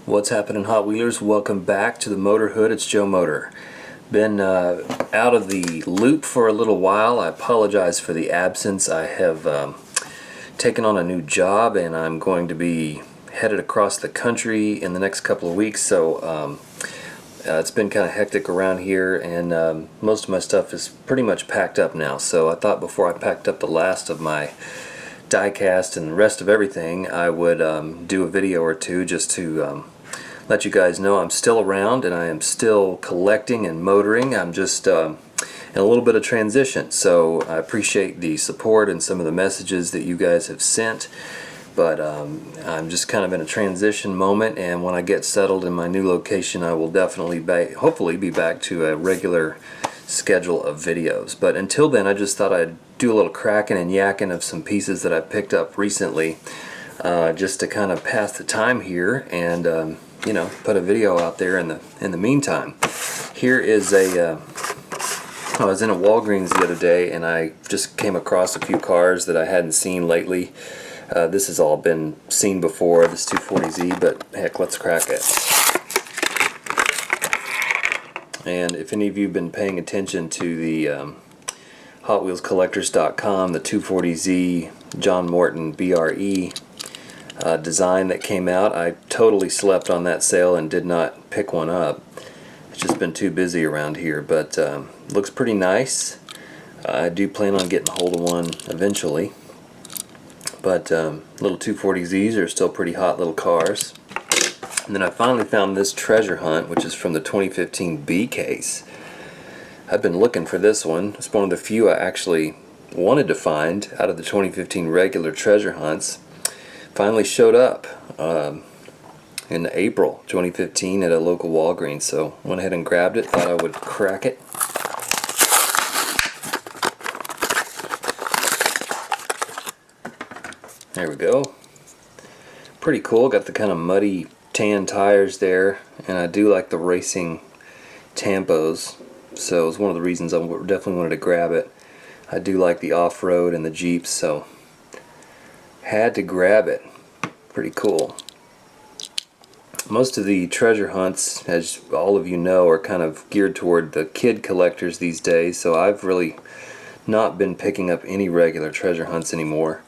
What's happening, Hot Wheelers? Welcome back to the Motor Hood. It's Joe Motor. Been out of the loop for a little while. I apologize for the absence. I have taken on a new job and I'm going to be headed across the country in the next couple of weeks, so it's been kind of hectic around here, and most of my stuff is pretty much packed up now. So I thought before I packed up the last of my diecast and the rest of everything, I would do a video or two just to let you guys know I'm still around and I am still collecting and motoring. I'm just in a little bit of transition, so I appreciate the support and some of the messages that you guys have sent, but I'm just kind of in a transition moment, and when I get settled in my new location, I will definitely hopefully be back to a regular schedule of videos. But until then, I just thought I'd do a little cracking and yakking of some pieces that I picked up recently, just to kind of pass the time here and you know, put a video out there in the meantime. Here is a I was in a Walgreens the other day and I just came across a few cars that I hadn't seen lately. This has all been seen before, this 240Z, but heck, let's crack it. And if any of you have been paying attention to the HotWheelsCollectors.com, the 240Z John Morton BRE design that came out, I totally slept on that sale and did not pick one up. It's just been too busy around here, but looks pretty nice. I do plan on getting a hold of one eventually, but little 240Zs are still pretty hot little cars. And then I finally found this treasure hunt, which is from the 2015 B case. I've been looking for this one. It's one of the few I actually wanted to find out of the 2015 regular treasure hunts. Finally showed up in April 2015 at a local Walgreens, so went ahead and grabbed it, thought I would crack it. There we go. Pretty cool, got the kind of muddy tan tires there, and I do like the racing tampos, so it's one of the reasons I definitely wanted to grab it. I do like the off-road and the Jeeps, so had to grab it. Pretty cool. Most of the treasure hunts, as all of you know, are kind of geared toward the kid collectors these days, so I've really not been picking up any regular treasure hunts anymore.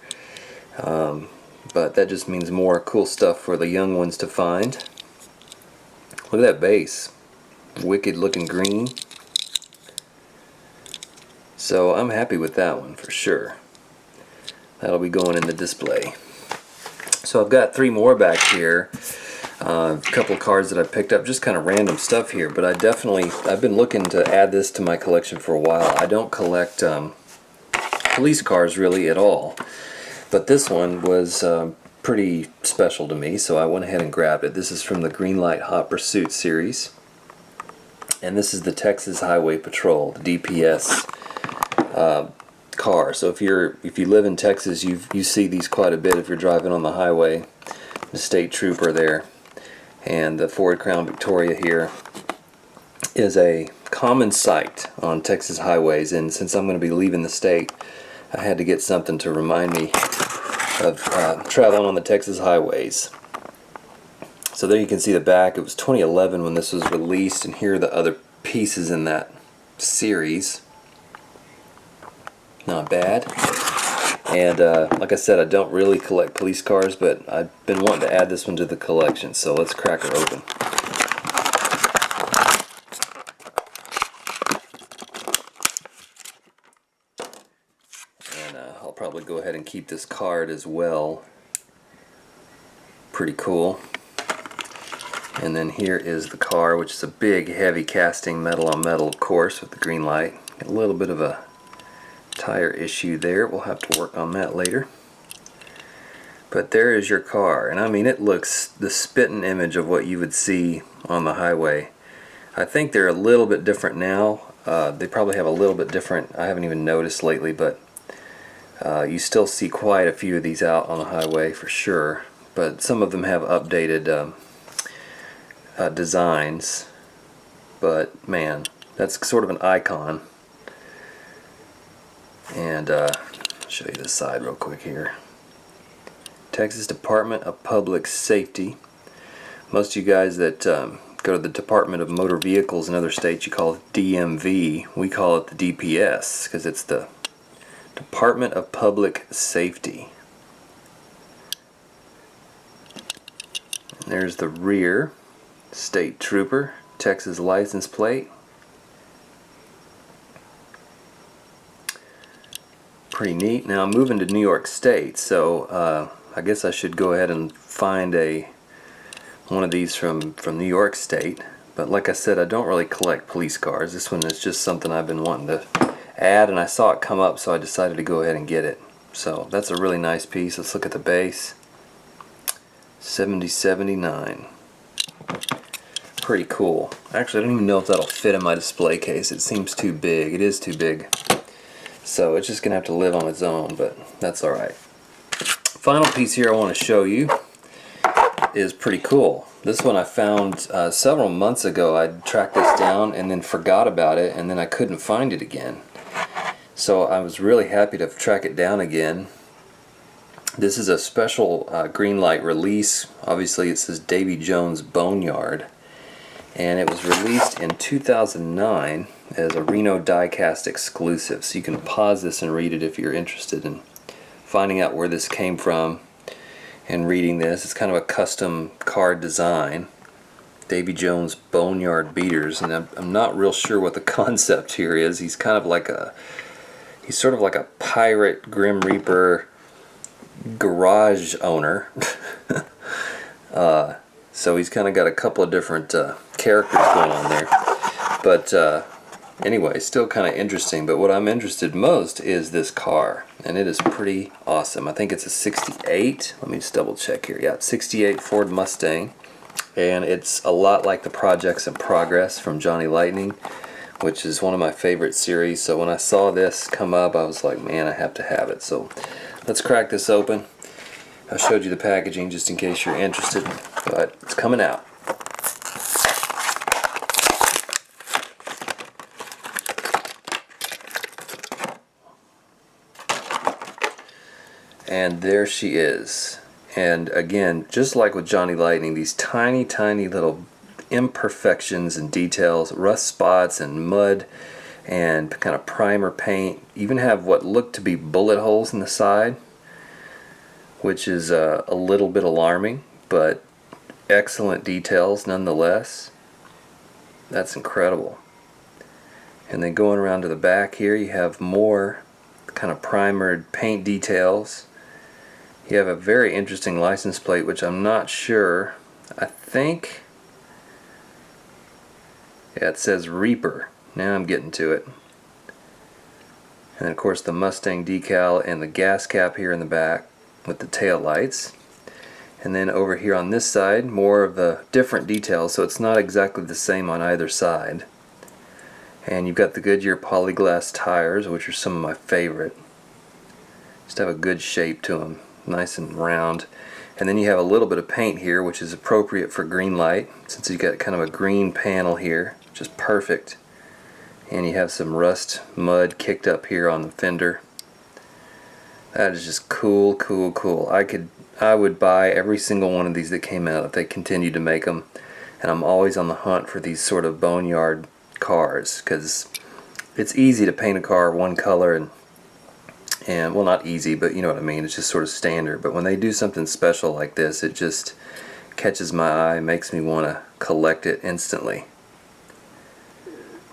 But that just means more cool stuff for the young ones to find. Look at that base. Wicked looking green. So I'm happy with that one for sure. That'll be going in the display. So I've got three more back here. A couple cards that I picked up, just kind of random stuff here, but I've been looking to add this to my collection for a while. I don't collect police cars really at all, but this one was pretty special to me, so I went ahead and grabbed it. This is from the Greenlight Hot Pursuit series, and this is the Texas Highway Patrol, the DPS car. So if you live in Texas, you see these quite a bit if you're driving on the highway. The state trooper there, and the Ford Crown Victoria here is a common sight on Texas highways, and since I'm going to be leaving the state, I had to get something to remind me of traveling on the Texas highways. So there you can see the back. It was 2011 when this was released, and here are the other pieces in that series. Not bad. And like I said, I don't really collect police cars, but I've been wanting to add this one to the collection, so let's crack it open. And I'll probably go ahead and keep this card as well. Pretty cool. And then here is the car, which is a big, heavy casting, metal on metal, of course, with the Greenlight. Got a little bit of a tire issue there. We'll have to work on that later. But there is your car, and I mean, it looks the spitting image of what you would see on the highway. I think they're a little bit different now. They probably have a little bit different, I haven't even noticed lately, but you still see quite a few of these out on the highway for sure, but some of them have updated designs. But man, that's sort of an icon. And I'll show you this side real quick here. Texas Department of Public Safety. Most of you guys that go to the Department of Motor Vehicles in other states, you call it DMV. We call it the DPS because it's the Department of Public Safety. And there's the rear state trooper, Texas license plate. Pretty neat. Now I'm moving to New York State, so I guess I should go ahead and find one of these from New York State. But like I said, I don't really collect police cars. This one is just something I've been wanting to add, and I saw it come up, so I decided to go ahead and get it. So that's a really nice piece. Let's look at the base. 7079. Pretty cool. Actually, I don't even know if that'll fit in my display case. It seems too big. It is too big. So it's just going to have to live on its own, but that's alright. Final piece here I want to show you is pretty cool. This one I found several months ago. I tracked this down and then forgot about it, and then I couldn't find it again. So I was really happy to track it down again. This is a special Greenlight release. Obviously it says Davy Jones Boneyard, and it was released in 2009 as a Reno diecast exclusive. So you can pause this and read it if you're interested in finding out where this came from and reading this. It's kind of a custom car design. Davy Jones Boneyard beaters, and I'm not real sure what the concept here is. He's kind of like he's sort of like a pirate Grim Reaper garage owner. So he's kind of got a couple of different characters going on there. But anyway, still kind of interesting. But what I'm interested most is this car, and it is pretty awesome. I think it's a 68. Let me just double check here. Yeah, it's 68 Ford Mustang, and it's a lot like the Projects in Progress from Johnny Lightning, which is one of my favorite series. So when I saw this come up, I was like, man, I have to have it. So let's crack this open. I showed you the packaging just in case you're interested, but it's coming out. And there she is. And again, just like with Johnny Lightning, these tiny, tiny little imperfections and details, rust spots and mud and kind of primer paint, even have what look to be bullet holes in the side, which is a little bit alarming, but excellent details nonetheless. That's incredible. And then going around to the back here, you have more kind of primered paint details. You have a very interesting license plate, which I'm not sure. I think, yeah, it says Reaper. Now I'm getting to it. And of course the Mustang decal and the gas cap here in the back with the tail lights. And then over here on this side, more of the different details, so it's not exactly the same on either side. And you've got the Goodyear polyglass tires, which are some of my favorite. Just have a good shape to them, nice and round. And then you have a little bit of paint here, which is appropriate for Greenlight, since you got kind of a green panel here, which is perfect. And you have some rust mud kicked up here on the fender. That is just cool, cool, cool. I would buy every single one of these that came out if they continued to make them. And I'm always on the hunt for these sort of Boneyard cars, because it's easy to paint a car one color and well, not easy, but you know what I mean, it's just sort of standard. But when they do something special like this, it just catches my eye, makes me want to collect it instantly.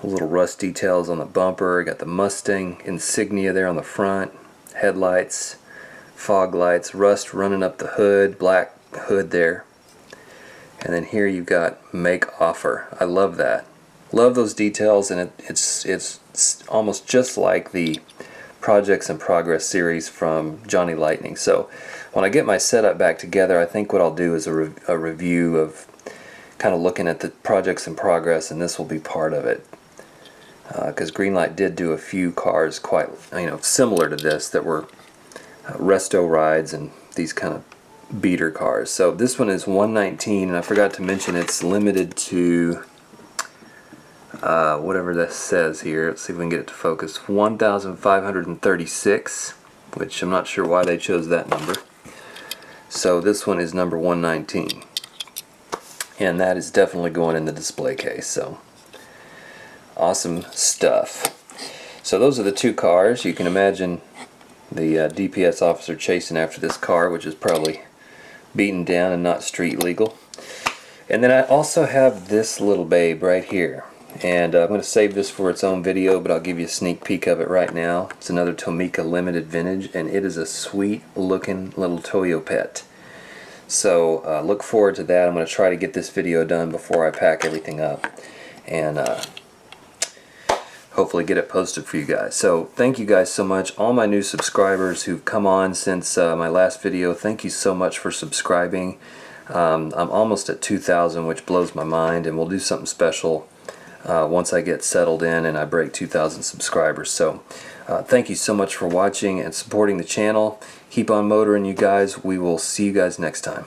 Little rust details on the bumper, got the Mustang insignia there on the front, headlights, fog lights, rust running up the hood, black hood there. And then here you've got make offer. I love that. Love those details, and it's almost just like the Projects in Progress series from Johnny Lightning. So when I get my setup back together, I think what I'll do is a review of kind of looking at the Projects in Progress, and this will be part of it. Because Greenlight did do a few cars quite, similar to this that were resto rides and these kind of beater cars. So this one is 119, and I forgot to mention it's limited to whatever this says here. Let's see if we can get it to focus. 1,536, which I'm not sure why they chose that number. So this one is number 119. and that is definitely going in the display case. So awesome stuff. So those are the two cars. You can imagine the DPS officer chasing after this car, which is probably beaten down and not street legal. And then I also have this little babe right here, and I'm going to save this for its own video, but I'll give you a sneak peek of it right now. It's another Tomica Limited Vintage, and it is a sweet looking little Toyo pet. So look forward to that. I'm going to try to get this video done before I pack everything up, and hopefully get it posted for you guys. So thank you guys so much. All my new subscribers who've come on since my last video, thank you so much for subscribing. I'm almost at 2,000, which blows my mind, and we'll do something special once I get settled in and I break 2,000 subscribers. So thank you so much for watching and supporting the channel. Keep on motoring, you guys. We will see you guys next time.